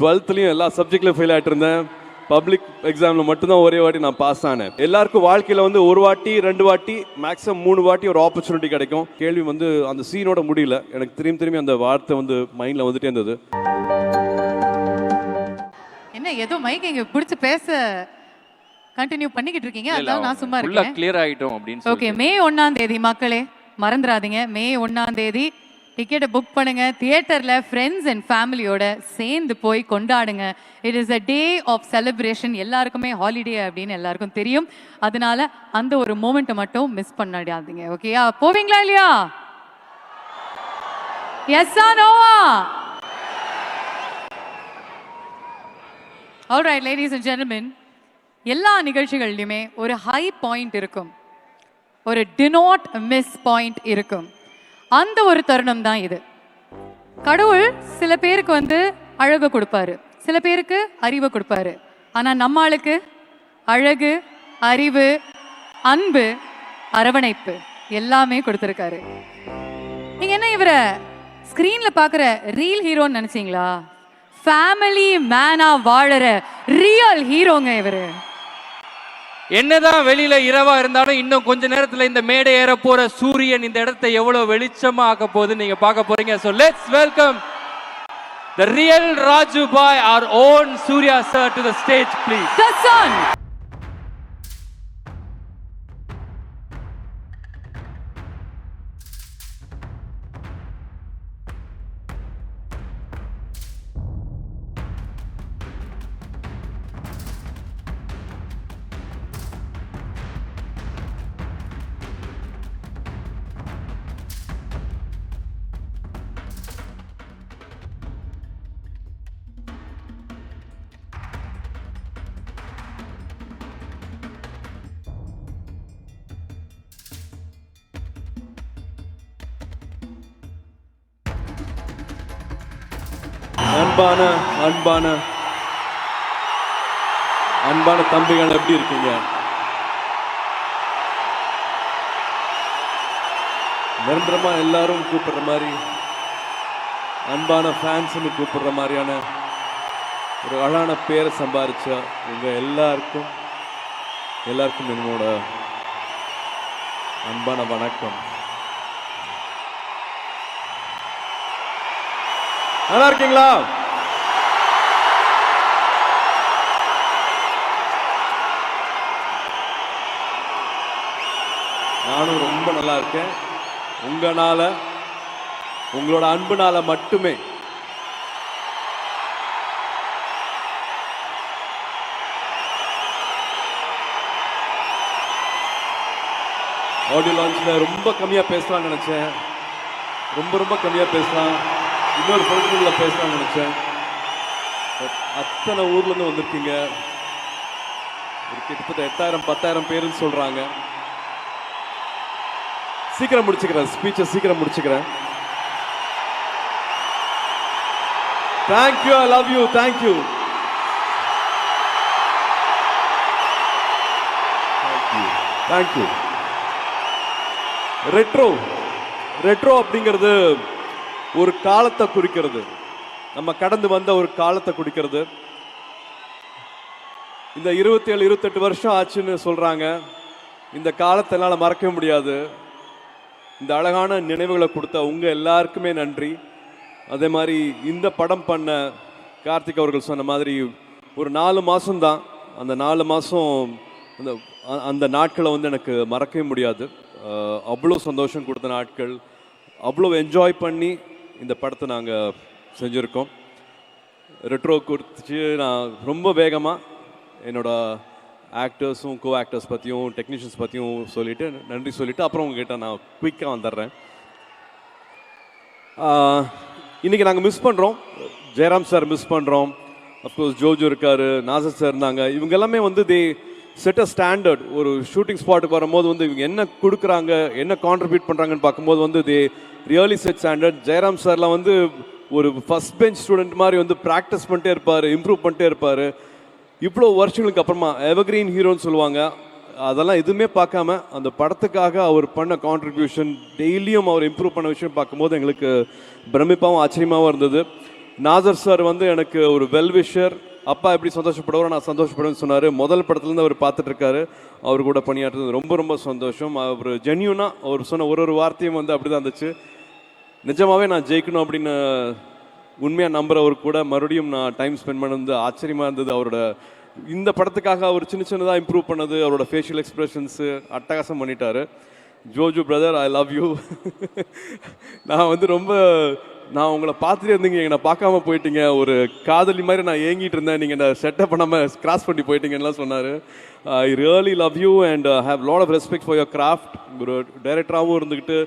12th எல்லா சப்ஜெக்ட்லையும் fail ஆகிட்டு இருந்தேன். பப்ளிக் எக்ஸாமில் மட்டும்தான் ஒரே வாட்டி நான் பாஸ் ஆனேன். எல்லாருக்கும் வாழ்க்கையில் வந்து ஒரு வாட்டி 2 வாட்டி மேக்ஸிமம் 3 வாட்டி ஒரு ஆப்பர்ச்சுனிட்டி கிடைக்கும். கேள்வி வந்து அந்த சீனோட முடியல, எனக்கு திரும்பி அந்த வார்த்தை வந்து மைண்டில் வந்துட்டே இருந்தது. என்ன ஏதோ மைக் இங்க பிடிச்சு பேச கண்டினியூ பண்ணிக்கிட்டு இருக்கீங்க, அதான் நான் சும்மா ஃபுல்லா இருக்கேன். கிளியர் ஆயிட்டோம் அப்படின்னு ஓகே, மே 1ஆம் தேதி மக்களே மறந்துடாதீங்க. மே 1ஆம் தேதி டிக்கெட்டை புக் பண்ணுங்க. தியேட்டர்ல ஃப்ரெண்ட்ஸ் அண்ட் ஃபேமிலியோட சேர்ந்து போய் கொண்டாடுங்க. It is a day of celebration. எல்லாருக்குமே ஹாலிடே அப்படின்னு எல்லாருக்கும் தெரியும். அதனால அந்த ஒரு மூமெண்ட்டை மட்டும் மிஸ் பண்ணிடாதீங்க. ஓகேயா? போவீங்களா இல்லையா? எஸ்ஸா நோவா? ஆல்ரைட் லேடிஸ் அண்ட் ஜென்டில்மென், எல்லா நிகழ்ச்சிகள்லையுமே ஒரு ஹை பாயிண்ட் இருக்கும், ஒரு டு நாட் மிஸ் பாயிண்ட் இருக்கும். அந்த ஒரு தருணம் தான் இது. கடவுள் சில பேருக்கு வந்து அழகு கொடுப்பாரு, சில பேருக்கு அறிவை கொடுப்பாரு. ஆனா நம்ம ஆளுக்கு அழகு, அறிவு, அன்பு, அரவணைப்பு எல்லாமே கொடுத்துருக்காரு. நீங்க என்ன இவரை ஸ்கிரீன்ல பாக்குற ரீல் ஹீரோன்னு நினைச்சீங்களா? ஃபேமிலி மேனா வாழற ரியல் ஹீரோங்க இவரு. என்னதான் வெளியில இரவா இருந்தாலும் இன்னும் கொஞ்ச நேரத்துல இந்த மேடை ஏற போற சூரியன் இந்த இடத்தை எவ்வளவு வெளிச்சமா ஆக்க போகுது நீங்க பார்க்க போறீங்க. So let's welcome the real Raju Bhai, our own Surya sir, to the stage please. The sun. அன்பான அன்பான அன்பான தம்பிகள் எப்படி இருக்கீங்க? நிரந்தரமா எல்லாரும் கூப்பிடுற மாதிரி, அன்பான ஃபேன்ஸ்னு கூப்பிடுற மாதிரியான ஒரு அழகான பேரை சம்பாதிச்ச உங்க எல்லாருக்கும் என்னோட அன்பான வணக்கம். நல்லா இருக்கீங்களா? நானும் ரொம்ப நல்லா இருக்கேன். உங்களால, உங்களோட அன்புனால மட்டுமே. ஆடியோ லான்ச்ல ரொம்ப கம்மியா பேசலாம்னு நினைச்சேன், ரொம்ப கம்மியா பேசலாம், இன்னொரு பொருட்களில் பேசலாம்னு நினைச்சேன். அத்தனை ஊர்ல இருந்து வந்திருக்கீங்க. ஒரு கிட்டத்தட்ட 8000-10,000 பேருன்னு சொல்றாங்க. சீக்கிரம் முடிச்சுக்கிறேன், ஸ்பீச்சை சீக்கிரம் முடிச்சுக்கிறேன். Thank you, I love you, thank you. Thank you. Retro அப்படிங்கிறது ஒரு காலத்தை குறிக்கிறது, நம்ம கடந்து வந்த ஒரு காலத்தை குறிக்கிறது. இந்த 27-28 வருஷம் ஆச்சுன்னு சொல்றாங்க. இந்த காலத்தை என்னால் மறக்க முடியாது. இந்த அழகான நினைவுகளை கொடுத்த உங்க எல்லாருக்குமே நன்றி. அதே மாதிரி இந்த படம் பண்ண கார்த்திக் அவர்கள் சொன்ன மாதிரி ஒரு 4 மாதம்தான், அந்த 4 மாதம் அந்த நாட்களை வந்து எனக்கு மறக்கவே முடியாது. அவ்வளோ சந்தோஷம் கொடுத்த நாட்கள், அவ்வளோ என்ஜாய் பண்ணி இந்த படத்தை நாங்கள் செஞ்சுருக்கோம். ரெட்ரோ குறித்து நான் ரொம்ப வேகமாக என்னோட ஆக்டர்ஸும் கோ ஆக்டர்ஸ் பற்றியும் டெக்னீஷியன்ஸ் பற்றியும் சொல்லிவிட்டு நன்றி சொல்லிவிட்டு அப்புறம் உங்ககிட்ட நான் குயிக்காக வந்துடுறேன். இன்றைக்கி நாங்கள் மிஸ் பண்ணுறோம், ஜெயராம் சார் மிஸ் பண்ணுறோம், அஃப்கோர்ஸ் ஜோஜோ இருக்கார், நாசர் சார் இருந்தாங்க. இவங்க எல்லாமே வந்து தே செட் அ ஸ்டாண்டர்ட். ஒரு ஷூட்டிங் ஸ்பாட்டுக்கு வரும்போது வந்து இவங்க என்ன கொடுக்குறாங்க, என்ன கான்ட்ரிபியூட் பண்ணுறாங்கன்னு பார்க்கும்போது வந்து they really set standard. Jayaram சார்லாம் வந்து ஒரு ஃபஸ்ட் பெஞ்ச் ஸ்டூடெண்ட் மாதிரி வந்து ப்ராக்டிஸ் பண்ணிட்டே இருப்பார், இம்ப்ரூவ் பண்ணிட்டே இருப்பார். இவ்வளோ வருஷங்களுக்கு அப்புறமா எவர்கிரீன் ஹீரோன்னு சொல்லுவாங்க, அதெல்லாம் எதுவுமே பார்க்காம அந்த படத்துக்காக அவர் பண்ண கான்ட்ரிபியூஷன், டெய்லியும் அவர் இம்ப்ரூவ் பண்ண விஷயம் பார்க்கும்போது எங்களுக்கு பிரமிப்பாகவும் ஆச்சரியமாகவும் இருந்தது. நாசர் சார் வந்து எனக்கு ஒரு வெல்விஷர், அப்பா எப்படி சந்தோஷப்படுவாரோ நான் சந்தோஷப்படுவேன்னு சொன்னார். முதல் படத்துலேருந்து அவர் பார்த்துட்டு இருக்காரு. அவர் கூட பணியாற்றுறது ரொம்ப ரொம்ப சந்தோஷம். அவர் ஜென்யூனாக அவர் சொன்ன ஒரு வார்த்தையும் வந்து அப்படி தான் இருந்துச்சு. நிஜமாவே நான் ஜெயிக்கணும் அப்படின்னு உண்மையாக நம்புறவர் கூட மறுபடியும் நான் டைம் ஸ்பெண்ட் பண்ணது ஆச்சரியமாக இருந்தது. அவரோட இந்த படத்துக்காக அவர் சின்ன சின்னதாக இம்ப்ரூவ் பண்ணது, அவரோட ஃபேஷியல் எக்ஸ்பிரஷன்ஸு அட்டகாசம் பண்ணிட்டாரு. Joju brother, I love you. நான் வந்து ரொம்ப நான் உங்களை பார்த்துட்டே இருந்தீங்க, என்னை பார்க்காம போயிட்டீங்க, ஒரு காதலி மாதிரி நான் ஏங்கிட்டு இருந்தேன், நீங்கள் என்ன செட்டப் பண்ணாமல் கிராஸ் பண்ணி போயிட்டீங்கலாம் சொன்னார். I really love you and have lot of respect for your craft. ஒரு டைரக்டராகவும் இருந்துக்கிட்டு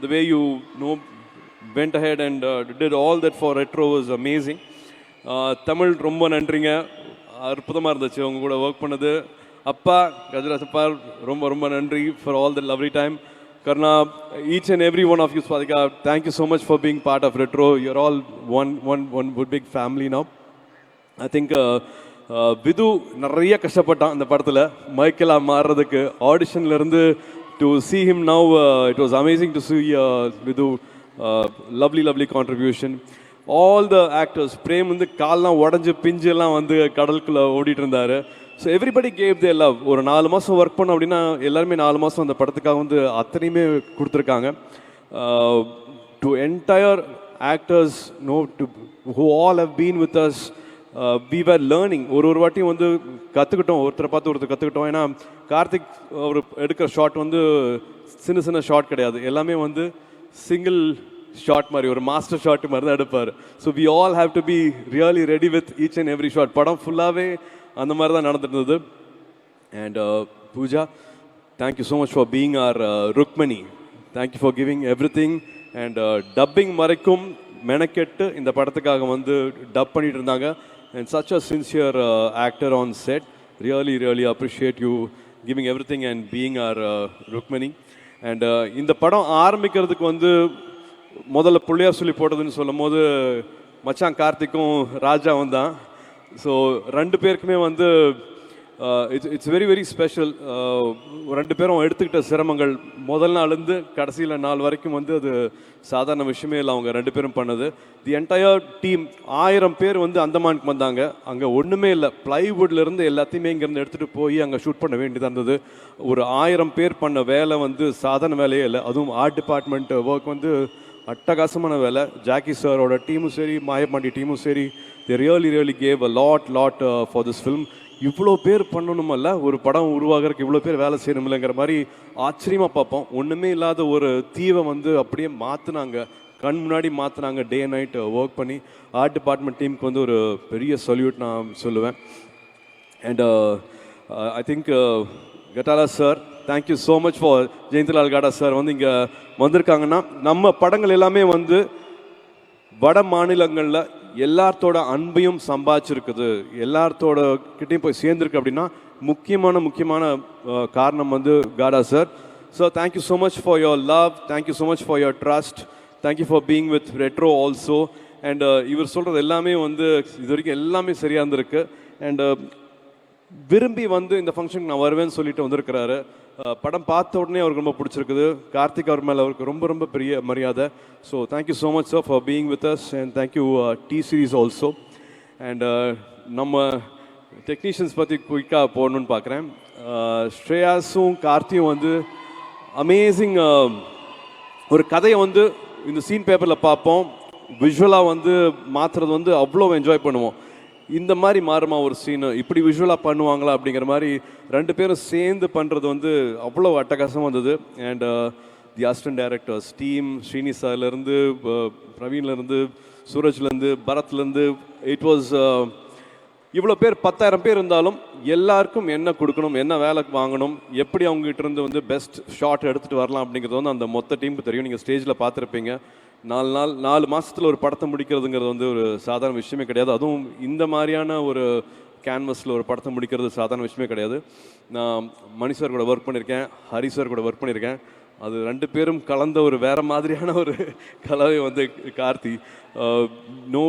the way you know went ahead and did all that for Retro was amazing. Tamil ரொம்ப நன்றிங்க, அற்புதமாக இருந்துச்சு அவங்க கூட ஒர்க் பண்ணது. அப்பா கஜராஜப்பா ரொம்ப ரொம்ப நன்றி for all the lovely time. Karna, each and every one of you, Swadika, thank you so much for being part of Retro. You're all one big family now. I think Vidhu நிறைய கஷ்டப்பட்டான் இந்த படத்தில் மைக்கேலாக மாறுறதுக்கு. ஆடிஷன்லேருந்து to see him now, it was amazing to see Vidhu. lovely contribution. All the actors, Prem வந்து கால்லாம் உடஞ்சி பிஞ்சு எல்லாம் வந்து கடலுக்குள்ளே ஓடிட்டு இருந்தார். So everybody gave their love. ஒரு 4 மாதம் ஒர்க் பண்ணோம் அப்படின்னா எல்லாருமே 4 மாதம் அந்த படத்துக்காக வந்து அத்தனையுமே கொடுத்துருக்காங்க. To entire actors know to who all have been with us, we were learning. ஒரு வாட்டியும் வந்து கற்றுக்கிட்டோம், ஒருத்தரை பார்த்து ஒருத்தர் கற்றுக்கிட்டோம். ஏன்னா கார்த்திக் அவர் எடுக்கிற ஷாட் வந்து சின்ன ஷாட் கிடையாது, எல்லாமே வந்து சிங்கிள் ஷாட் மாதிரி, ஒரு மாஸ்டர் ஷாட் மாதிரி தான் எடுப்பார். So we all have to be really ready with each and every shot. படம் ஃபுல்லாகவே அந்த மாதிரி தான் நடந்துட்டு இருந்தது. And Pooja, thank you so much for being our Rukmini. Thank you for giving everything. And dubbing வரைக்கும் மெனக்கெட்டு இந்த படத்துக்காக வந்து டப் பண்ணிட்டு இருந்தாங்க. And such a sincere actor on set. Really appreciate you giving everything and being our Rukmini. அண்ட் இந்த படம் ஆரம்பிக்கிறதுக்கு வந்து முதல்ல பிள்ளையார் சொல்லி போட்டதுன்னு சொல்லும் போது மச்சான் கார்த்திக்கும் ராஜாவும் தான். ஸோ 2 பேருக்குமே வந்து இட்ஸ் வெரி ஸ்பெஷல். 2 பேரும் எடுத்துக்கிட்ட சிரமங்கள் முதல் நாள்லேருந்து கடைசியில் நாள் வரைக்கும் வந்து அது சாதாரண விஷயமே இல்லை. அவங்க 2 பேரும் பண்ணது. தி என்டையர் டீம் 1000 பேர் வந்து அந்தமானுக்கு வந்தாங்க. அங்கே ஒன்றுமே இல்லை, ப்ளைவுட்லேருந்து எல்லாத்தையுமே இங்கேருந்து எடுத்துகிட்டு போய் அங்கே ஷூட் பண்ண வேண்டியதாக இருந்தது. ஒரு 1000 பேர் பண்ண வேலை வந்து சாதாரண வேலையே இல்லை. அதுவும் ஆர்ட் டிபார்ட்மெண்ட் ஒர்க் வந்து அட்டகாசமான வேலை. ஜாக்கி சாரோட டீமும் சரி, மாயப்பாண்டி டீமும் சரி, they really gave a lot for this film. இவ்வளோ பேர் பண்ணணுமல்ல, ஒரு படம் உருவாகிறதுக்கு இவ்வளோ பேர் வேலை செய்யணுமில்லைங்கிற மாதிரி ஆச்சரியமாக பார்ப்போம். ஒன்றுமே இல்லாத ஒரு தீவை வந்து அப்படியே மாற்றினாங்க, கண் முன்னாடி மாற்றினாங்க. டே நைட் ஒர்க் பண்ணி ஆர்ட் டிபார்ட்மெண்ட் டீமுக்கு வந்து ஒரு பெரிய சல்யூட் நான் சொல்லுவேன். And I think Kattala sir, thank you so much for Jayantilal Gada sir வந்து இங்கே வந்திருக்காங்கன்னா, நம்ம படங்கள் எல்லாமே வந்து வட மாநிலங்களில் எல்லாத்தோட அன்பையும் சம்பாதிச்சிருக்குது, எல்லாத்தோட கிட்டையும் போய் சேர்ந்துருக்கு அப்படின்னா முக்கியமான காரணம் வந்து காடா sir. So thank you so much for your love, thank you so much for your trust, thank you for being with retro also. And இவர் சொல்கிறது எல்லாமே வந்து இது வரைக்கும் எல்லாமே சரியாக இருந்திருக்கு. அண்ட் விரும்பி வந்து இந்த ஃபங்க்ஷனுக்கு நான் வருவேன்னு சொல்லிட்டு வந்திருக்கிறாரு. படம் பார்த்த உடனே அவருக்கு ரொம்ப பிடிச்சிருக்குது. கார்த்திக் அவர் மேலே அவருக்கு ரொம்ப பெரிய மரியாதை. So thank you so much sir for being with us. And thank you T Series also. And நம்ம டெக்னீஷியன்ஸ் பற்றி குயிக்காக போடணுன்னு பார்க்குறேன். ஸ்ரேயாஸும் கார்த்தியும் வந்து அமேசிங். ஒரு கதையை வந்து இந்த சீன் பேப்பரில் பார்ப்போம், விஷுவலாக வந்து மாற்றுறது வந்து அவ்வளோ என்ஜாய் பண்ணுவோம். இந்த மாதிரி மாறுமா ஒரு சீனு, இப்படி விஷுவலாக பண்ணுவாங்களா அப்படிங்கிற மாதிரி 2 பேரும் சேர்ந்து பண்ணுறது வந்து அவ்வளோ அட்டகாசமாக வந்தது. And the assistant directors team, Srini சார்லேருந்து, பிரவீன்லேருந்து, சூரஜ்லேருந்து, பரத்லேருந்து, இட் வாஸ் இவ்வளோ பேர் 10,000 பேர் இருந்தாலும் எல்லாருக்கும் என்ன கொடுக்கணும், என்ன வேலை வாங்கணும், எப்படி அவங்ககிட்ட இருந்து வந்து பெஸ்ட் ஷாட் எடுத்துகிட்டு வரலாம் அப்படிங்கிறது வந்து அந்த மொத்த டீமுக்கு தெரியும். நீங்கள் ஸ்டேஜில் பார்த்துருப்பீங்க. 4 மாதத்தில் ஒரு படத்தை முடிக்கிறதுங்கிறது வந்து ஒரு சாதாரண விஷயமே கிடையாது. அதுவும் இந்த மாதிரியான ஒரு கேன்வஸில் ஒரு படத்தை முடிக்கிறது சாதாரண விஷயமே கிடையாது. நான் மணி சார் கூட ஒர்க் பண்ணியிருக்கேன், ஹரி சார் கூட ஒர்க் பண்ணியிருக்கேன். அது 2 பேரும் கலந்த ஒரு வேறு மாதிரியான ஒரு கலவை வந்து Karthi. No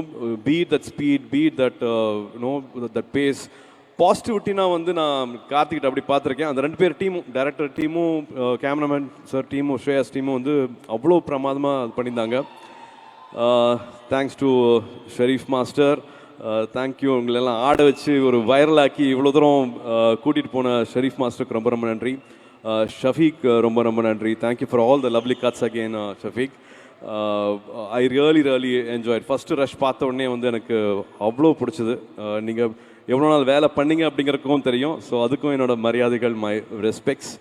beat that speed, beat that no that pace, பாசிட்டிவிட்டினா வந்து நான் கார்த்திகிட்ட அப்படி பார்த்துருக்கேன். அந்த 2 பேர் டீமும், டைரக்டர் டீமும், கேமராமேன் சார் டீமும், ஸ்ரேயாஸ் டீமும் வந்து அவ்வளோ பிரமாதமாக அது பண்ணியிருந்தாங்க. Thanks to Sharif master, thank you. உங்களெல்லாம் ஆட வச்சு ஒரு வைரலாக்கி இவ்வளோ தூரம் கூட்டிகிட்டு போன ஷெரீஃப் மாஸ்டருக்கு ரொம்ப ரொம்ப நன்றி. ஷஃபீக் ரொம்ப ரொம்ப நன்றி. Thank you for all the lovely cuts again Shafiq. I really enjoyed. First rush பார்த்த உடனே வந்து எனக்கு அவ்வளோ பிடிச்சது. நீங்கள் எவ்வளோ நாள் வேலை பண்ணீங்க அப்படிங்கிறதுக்கும் தெரியும். ஸோ அதுக்கும் என்னோடய மரியாதைகள், மை ரெஸ்பெக்ட்ஸ்.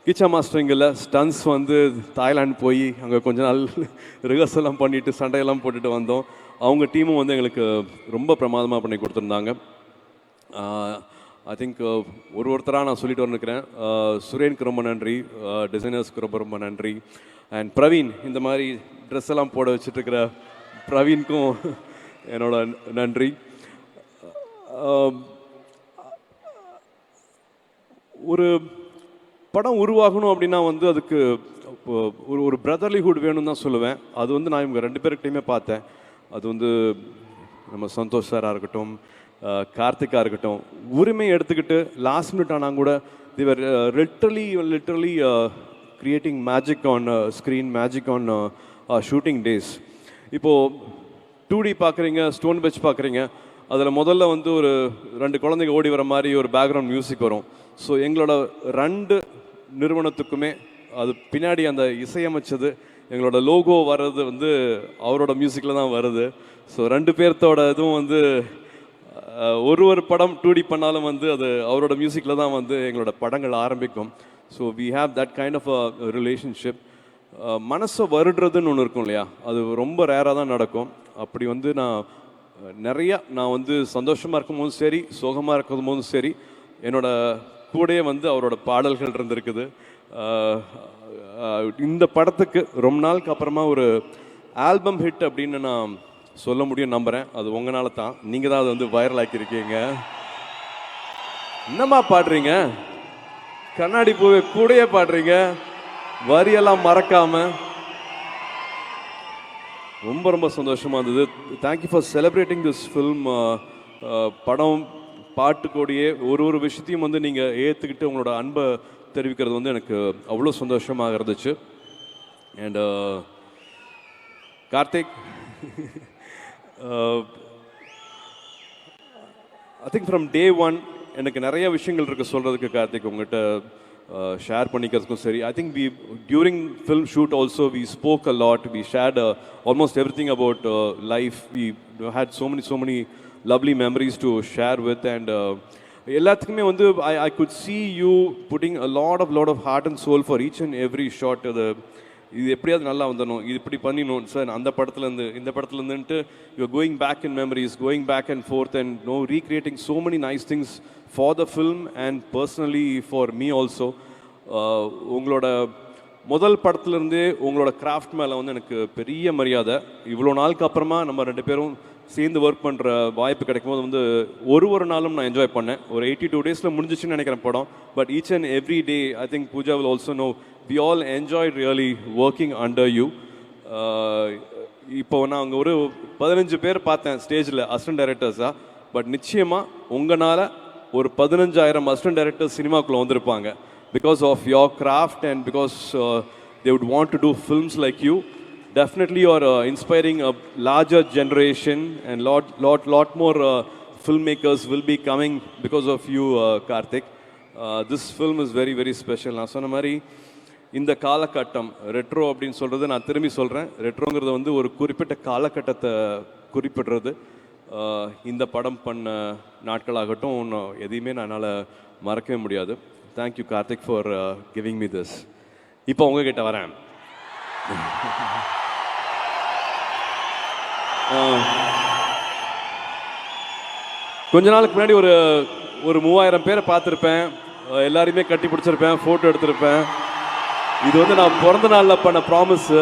கிச்சா மாஸ்டரிங்கில் ஸ்டன்ஸ் வந்து தாய்லாந்து போய் அங்கே கொஞ்ச நாள் ரிஹர்சல்லாம் பண்ணிவிட்டு சண்டையெல்லாம் போட்டுட்டு வந்தோம். அவங்க டீமும் வந்து எங்களுக்கு ரொம்ப பிரமாதமாக பண்ணி கொடுத்துருந்தாங்க. ஐ திங்க் ஒருத்தராக நான் சொல்லிட்டு வந்துருக்கிறேன். சுரேனுக்கு ரொம்ப நன்றி, டிசைனர்ஸ்க்கு ரொம்ப ரொம்ப நன்றி. அண்ட் பிரவீன், இந்த மாதிரி ட்ரெஸ் எல்லாம் போட வச்சுட்ருக்கிற பிரவீனுக்கும் என்னோட நன்றி. ஒரு படம் உருவாகணும் அப்படின்னா வந்து அதுக்கு ஒரு பிரதர்லிஹுட் வேணும்னு தான் சொல்லுவேன். அது வந்து நான் இவங்க 2 பேர்கிட்டையுமே பார்த்தேன். அது வந்து நம்ம சந்தோஷ் சாராக இருக்கட்டும், கார்த்திகா இருக்கட்டும், உரிமையை எடுத்துக்கிட்டு லாஸ்ட் மினிட் ஆனால் கூட they were literally creating magic on screen, magic on shooting days. இப்போது 2D பார்க்குறீங்க, ஸ்டோன் பெச் பார்க்குறீங்க, அதில் முதல்ல வந்து ஒரு 2 குழந்தைங்க ஓடி வர மாதிரி ஒரு பேக்ரவுண்ட் மியூசிக் வரும். ஸோ எங்களோட 2 நிறுவனத்துக்குமே அது பின்னாடி அந்த இசையமைச்சது, எங்களோட லோகோ வர்றது வந்து அவரோட மியூசிக்கில் தான் வருது. ஸோ 2 பேர்த்தோட இதுவும் வந்து ஒரு படம் 2D பண்ணாலும் வந்து அது அவரோட மியூசிக்கில் தான் வந்து எங்களோட படங்கள் ஆரம்பிக்கும். So we have that kind of a relationship. மனசை வருடுறதுன்னு ஒன்று இருக்கும் இல்லையா, அது ரொம்ப ரேராக தான் நடக்கும். அப்படி வந்து நான் வந்து சந்தோஷமாக இருக்கும்போதும் சரி, சோகமாக இருக்கும் போதும் சரி, என்னோட கூடயே வந்து அவரோட பாடல்கள் இருந்திருக்குது. இந்த படத்துக்கு ரொம்ப நாளுக்கு அப்புறமா ஒரு ஆல்பம் ஹிட் அப்படின்னு நான் சொல்ல முடியும் நம்புகிறேன். அது உங்களால தான். நீங்கள் தான் அதை வந்து வைரல் ஆக்கியிருக்கீங்க. என்னம்மா பாடுறீங்க, கண்ணாடி பூவை கூடயே பாடுறீங்க, வரியெல்லாம் மறக்காம. ரொம்ப ரொம்ப சந்தோஷமாக இருந்தது. Thank you for celebrating this film. படம் பாட்டு கூடயே ஒரு விஷயத்தையும் வந்து நீங்கள் ஏற்றுக்கிட்டு உங்களோட அன்பை தெரிவிக்கிறது வந்து எனக்கு அவ்வளோ சந்தோஷமாக இருந்துச்சு. And Karthik, I think from day 1 எனக்கு நிறைய விஷயங்கள் இருக்குது சொல்கிறதுக்கு. கார்த்திக், உங்கள்கிட்ட ஷேர் பண்ணிக்கிறதுக்கும் சரி. I think during film shoot also we spoke a lot. We shared almost everything about life. We had so many lovely memories to share with. And எல்லாத்துக்குமே வந்து I could see you putting a lot of heart and soul for each and every shot. இது எப்படியாவது நல்லா வந்துடணும், இது இப்படி பண்ணிடணும் sir, அந்த படத்துலேருந்து இந்த படத்துலேருந்துன்ட்டு you're going back in memories, going back and forth and recreating so many nice things for the film and personally for me also. உங்களோட முதல் படத்துலேருந்தே உங்களோட கிராஃப்ட் மேலே வந்து எனக்கு பெரிய மரியாதை. இவ்வளோ நாளுக்கு அப்புறமா நம்ம 2 பேரும் சேர்ந்து ஒர்க் பண்ணுற வாய்ப்பு கிடைக்கும் போது வந்து ஒரு நாளும் நான் என்ஜாய் பண்ணேன். ஒரு 82 டேஸில் முடிஞ்சிச்சுன்னு நினைக்கிறேன் படம். But each and every day I think Pooja will also know we all enjoyed really working under you. இப்போ நான் அங்கே ஒரு 15 பேர் பார்த்தேன் ஸ்டேஜில் அசிஸ்டன்ட் டைரக்டர்ஸாக. பட் நிச்சயமாக உங்களால் ஒரு 15,000 அசிஸ்டன்ட் டைரக்டர்ஸ் சினிமாக்குள்ளே வந்திருப்பாங்க. Because of your craft and because they would want to do films like you. Definitely you are inspiring a larger generation, and lot more filmmakers will be coming because of you, Karthik. This film is very very special. நான் சொன்ன மாதிரி இந்த காலகட்டம் retro அப்படின்னு சொல்கிறது நான் திரும்பி சொல்கிறேன். ரெட்ரோங்கிறது வந்து ஒரு குறிப்பிட்ட காலகட்டத்தை குறிப்பிடுறது. இந்த படம் பண்ண நாட்களாகட்டும் இன்னும் எதையுமே என்னால் மறக்கவே முடியாது. Thank you Karthik for giving me this. இப்போ உங்ககிட்ட வரேன். கொஞ்ச நாளுக்கு முன்னாடி ஒரு 3000 பேரை பார்த்துருப்பேன். எல்லாரையுமே கட்டி பிடிச்சிருப்பேன், ஃபோட்டோ எடுத்திருப்பேன். இது வந்து நான் பிறந்த நாளில் பண்ண ப்ராமிஸு.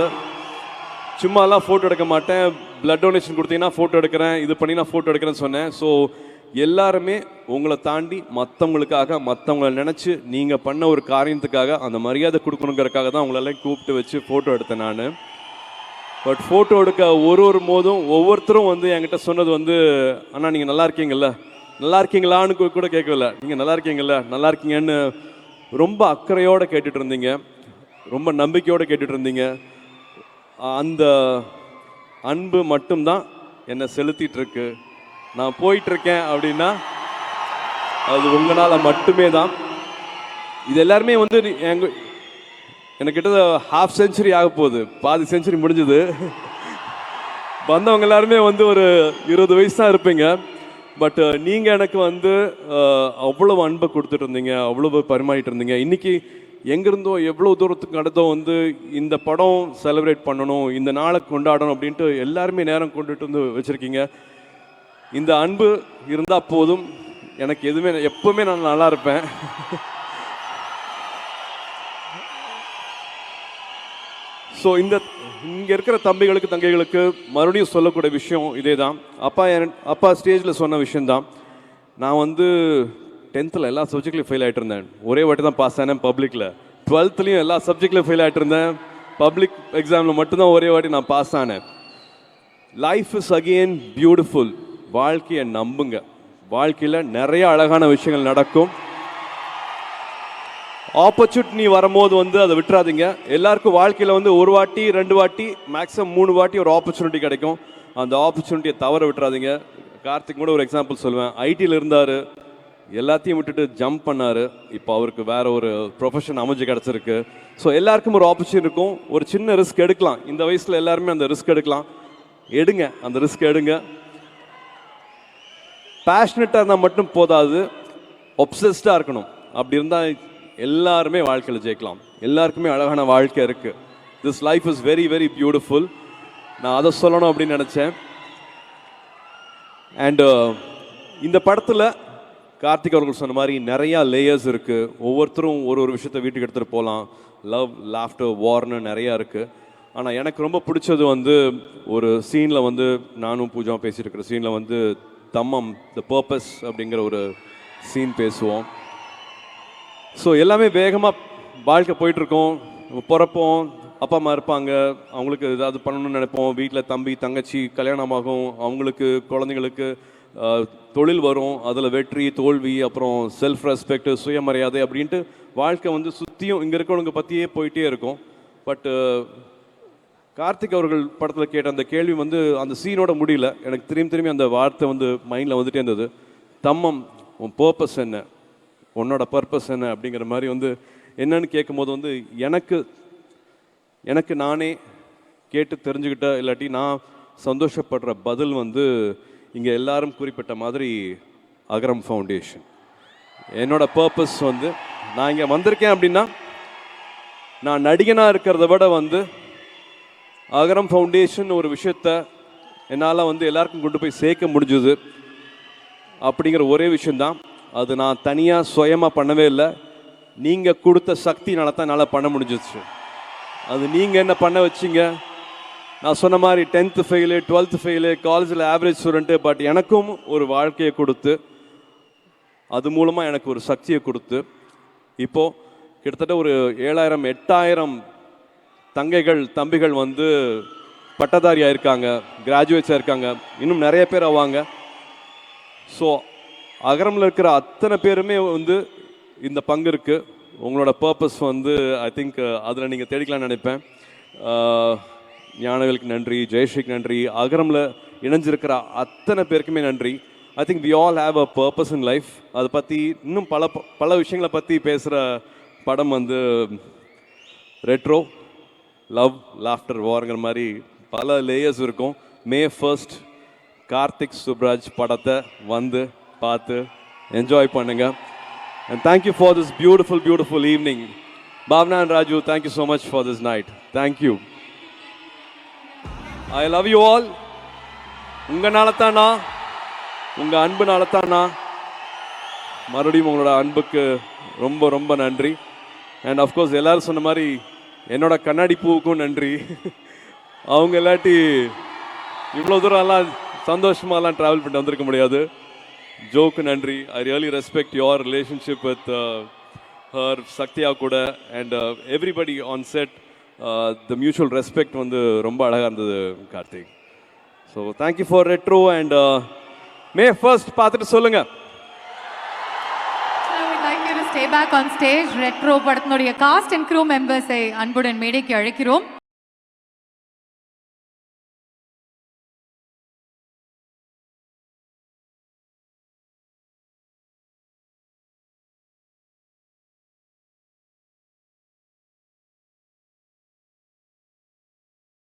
சும்மாலாம் ஃபோட்டோ எடுக்க மாட்டேன், பிளட் டொனேஷன் கொடுத்தீங்கன்னா ஃபோட்டோ எடுக்கிறேன், இது பண்ணி நான் ஃபோட்டோ எடுக்கிறேன்னு சொன்னேன். ஸோ எல்லாருமே உங்களை தாண்டி மற்றவங்களுக்காக, மற்றவங்களை நினச்சி நீங்கள் பண்ண ஒரு காரியத்துக்காக அந்த மரியாதை கொடுக்கணுங்கிறதுக்காக தான் உங்களெல்லாம் கூப்பிட்டு வச்சு ஃபோட்டோ எடுத்தேன் நான். பட் ஃபோட்டோ எடுக்க ஒரு போதும் ஒவ்வொருத்தரும் வந்து என்கிட்ட சொன்னது வந்து, அண்ணா நீங்கள் நல்லா இருக்கீங்கல்ல, நல்லா இருக்கீங்களான்னு கூட கேட்கல, நீங்கள் நல்லா இருக்கீங்கல்ல, நல்லா இருக்கீங்கன்னு ரொம்ப அக்கறையோடு கேட்டுட்டு இருந்தீங்க, ரொம்ப நம்பிக்கையோடு கேட்டுட்டு இருந்தீங்க. அந்த அன்பு மட்டும்தான் என்னை செலுத்திட்டு இருக்கு. நான் போயிட்டு இருக்கேன் அப்படின்னா அது உங்களால் மட்டுமே தான். இது எல்லாருமே வந்து எனக்கு கிட்ட ஹாஃப் செஞ்சுரி ஆக போகுது, பாதி செஞ்சுரி முடிஞ்சுது. வந்தவங்க எல்லாருமே வந்து ஒரு 20 வயசு தான் இருப்பீங்க. பட் நீங்கள் எனக்கு வந்து அவ்வளவு அன்பை கொடுத்துட்டு இருந்தீங்க, அவ்வளவு பரிமாறிட்டு இருந்தீங்க. இன்னைக்கு எங்கிருந்தோ எவ்வளோ தூரத்துக்கு நடந்தோ வந்து இந்த படம் செலிப்ரேட் பண்ணணும், இந்த நாளை கொண்டாடணும் அப்படின்ட்டு எல்லாருமே நேரம் கொண்டுட்டு வந்து வச்சுருக்கீங்க. இந்த அன்பு இருந்தால் போதும், எனக்கு எதுவுமே, எப்பவுமே நான் நல்லா இருப்பேன். ஸோ இங்கே இருக்கிற தம்பிகளுக்கு தங்கைகளுக்கு மறுபடியும் சொல்லக்கூடிய விஷயம் இதே தான். அப்பா ஸ்டேஜில் சொன்ன விஷயந்தான். நான் வந்து 10th எல்லா சப்ஜெக்ட்லையும் ஃபெயில் ஆகிட்டு இருந்தேன். ஒரே வாட்டி தான் பாஸ் ஆனேன் பப்ளிக்கில். 12th எல்லா சப்ஜெக்ட்லையும் ஃபெயில் ஆகிட்டு இருந்தேன். பப்ளிக் எக்ஸாமில் மட்டும்தான் ஒரே வாட்டி நான் பாஸ் ஆனேன். Life is again beautiful. வாழ்க்கையை நம்புங்க. வாழ்க்கையில் நிறைய அழகான விஷயங்கள் நடக்கும். ஆப்பர்ச்சுனிட்டி வரும்போது வந்து அதை விட்டுறாதீங்க. எல்லாருக்கும் வாழ்க்கையில் வந்து ஒரு வாட்டி 2 வாட்டி மேக்ஸிமம் 3 வாட்டி ஒரு ஆப்பர்ச்சுனிட்டி கிடைக்கும். அந்த ஆப்பர்ச்சுனிட்டியை தவற விட்டுறாதீங்க. கார்த்திக் கூட ஒரு எக்ஸாம்பிள் சொல்லுவேன். ஐடியில் இருந்தார், எல்லாத்தையும் விட்டுட்டு ஜம்ப் பண்ணார். இப்போ அவருக்கு வேற ஒரு ப்ரொஃபஷன் அமைஞ்சு கிடச்சிருக்கு. ஸோ எல்லாருக்கும் ஒரு ஆப்பர்ச்சுனிட்டி இருக்கும். ஒரு சின்ன ரிஸ்க் எடுக்கலாம். இந்த வயசில் எல்லாருமே அந்த ரிஸ்க் எடுக்கலாம். எடுங்க, அந்த ரிஸ்க் எடுங்க. பேஷனட்டாக இருந்தால் மட்டும் போதாது, ஒப்சஸ்டாக இருக்கணும். அப்படி இருந்தால் எல்லாருமே வாழ்க்கையில் ஜெயிக்கலாம். எல்லாருக்குமே அழகான வாழ்க்கை இருக்குது. This life is very very beautiful. நான் அதை சொல்லணும் அப்படின்னு நினச்சேன். அண்டு இந்த படத்தில் கார்த்திக் அவர்கள் சொன்ன மாதிரி நிறையா லேயர்ஸ் இருக்குது. ஒவ்வொருத்தரும் ஒரு விஷயத்தை வீட்டுக்கு எடுத்துகிட்டு போகலாம். லவ், லாஃப்டர், வார்னு நிறையா இருக்குது. ஆனால் எனக்கு ரொம்ப பிடிச்சது வந்து ஒரு சீனில் வந்து நானும் பூஜாவும் பேசிட்டு இருக்கிற சீனில் வந்து தம்மம் த பர்பஸ் அப்படிங்கிற ஒரு சீன் பேசுவோம். ஸோ எல்லாமே வேகமாக வாழ்க்கை போயிட்டுருக்கோம். பிறப்போம், அப்பா அம்மா இருப்பாங்க, அவங்களுக்கு ஏதாவது பண்ணணும்னு நினைப்போம். வீட்டில் தம்பி தங்கச்சி கல்யாணமாகும், அவங்களுக்கு குழந்தைங்களுக்கு தொழில் வரும், அதில் வெற்றி தோல்வி, அப்புறம் செல்ஃப் ரெஸ்பெக்ட், சுயமரியாதை அப்படின்ட்டு வாழ்க்கை வந்து சுற்றியும் இங்கே இருக்கிறவங்க பற்றியே போயிட்டே இருக்கும். பட்டு கார்த்திக் அவர்கள் படத்தில் கேட்ட அந்த கேள்வி வந்து அந்த சீனோட முடியல. எனக்கு திரும்பி அந்த வார்த்தை வந்து மைண்டில் வந்துட்டே இருந்தது. தம்மம், உன் பர்பஸ் என்ன, உன்னோட பர்பஸ் என்ன அப்படிங்கிற மாதிரி வந்து என்னன்னு கேட்கும்போது வந்து எனக்கு நானே கேட்டு தெரிஞ்சுக்கிட்ட, இல்லாட்டி நான் சந்தோஷப்படுற பதில் வந்து இங்கே எல்லாரும் குறிப்பிட்ட மாதிரி அகரம் ஃபவுண்டேஷன். என்னோட பர்பஸ் வந்து நான் இங்கே வந்திருக்கேன் அப்படின்னா நான் நடிகனாக இருக்கிறத விட வந்து அகரம் ஃபவுண்டேஷன் ஒரு விஷயத்த என்னால் வந்து எல்லாருக்கும் கொண்டு போய் சேர்க்க முடிஞ்சுது அப்படிங்கிற ஒரே விஷயந்தான். அது நான் தனியாக சுயமாக பண்ணவே இல்லை. நீங்கள் கொடுத்த சக்தினால தான் என்னால் பண்ண முடிஞ்சிச்சு. அது நீங்கள் என்ன பண்ண வச்சிங்க. நான் சொன்ன மாதிரி 10th ஃபெயிலு, 12th ஃபெயிலு, காலேஜில் ஆவரேஜ் ஸ்டூடெண்ட்டு, பட் எனக்கும் ஒரு வாழ்க்கையை கொடுத்து, அது மூலமாக எனக்கு ஒரு சக்தியை கொடுத்து, இப்போது கிட்டத்தட்ட ஒரு 7,000 8,000 தங்கைகள் தம்பிகள் வந்து பட்டதாரியாக இருக்காங்க, கிராஜுவேட்ஸாக இருக்காங்க, இன்னும் நிறைய பேர் ஆவாங்க. ஸோ அகரமில் இருக்கிற அத்தனை பேருமே வந்து இந்த பங்கு இருக்குது. உங்களோட பர்பஸ் வந்து ஐ திங்க் அதில் நீங்கள் தேடிக்கலாம்னு நினைப்பேன். ஞானவேலுக்கு நன்றி, ஜெயஸ்ரீக்கு நன்றி, அகரமில் இணைஞ்சிருக்கிற அத்தனை பேருக்குமே நன்றி. I think we all have a purpose in life. அதை பற்றி இன்னும் பல விஷயங்களை பற்றி பேசுகிற படம் வந்து ரெட்ரோ, லவ், லாஃப்டர், வார்ங்கிற மாதிரி பல லேயர்ஸ் இருக்கும். May 1st கார்த்திக் சுப்ராஜ் படத்தை வந்து பார்த்து என்ஜாய் பண்ணுங்க. And thank you for this beautiful evening. Bhavna and Raju, thank you so much for this night. Thank you. I love you all. உங்களால தான் நான், உங்கள் அன்புனால தான் நான். மறுபடியும் உங்களோட அன்புக்கு ரொம்ப ரொம்ப நன்றி. அண்ட் அஃப்கோர்ஸ் எல்லாரும் சொன்ன மாதிரி என்னோட கண்ணாடி பூவுக்கும் நன்றி. அவங்க இல்லாட்டி இவ்வளோ தூரம்லாம் சந்தோஷமாலாம் ட்ராவல் பண்ணிட்டு வந்திருக்க முடியாது. ஜோக்கு நன்றி. I really respect your relationship with her, சக்தியா கூட, and everybody on set. The mutual respect வந்து ரொம்ப அழகாக இருந்தது Karthik. So thank you for Retro. And May 1st பார்த்துட்டு சொல்லுங்க. Stay back on stage. Retro படத்தினுடைய காஸ்ட் அண்ட் க்ரூ மெம்பர்ஸை அன்புடன் மேடைக்கு அழைக்கிறோம்.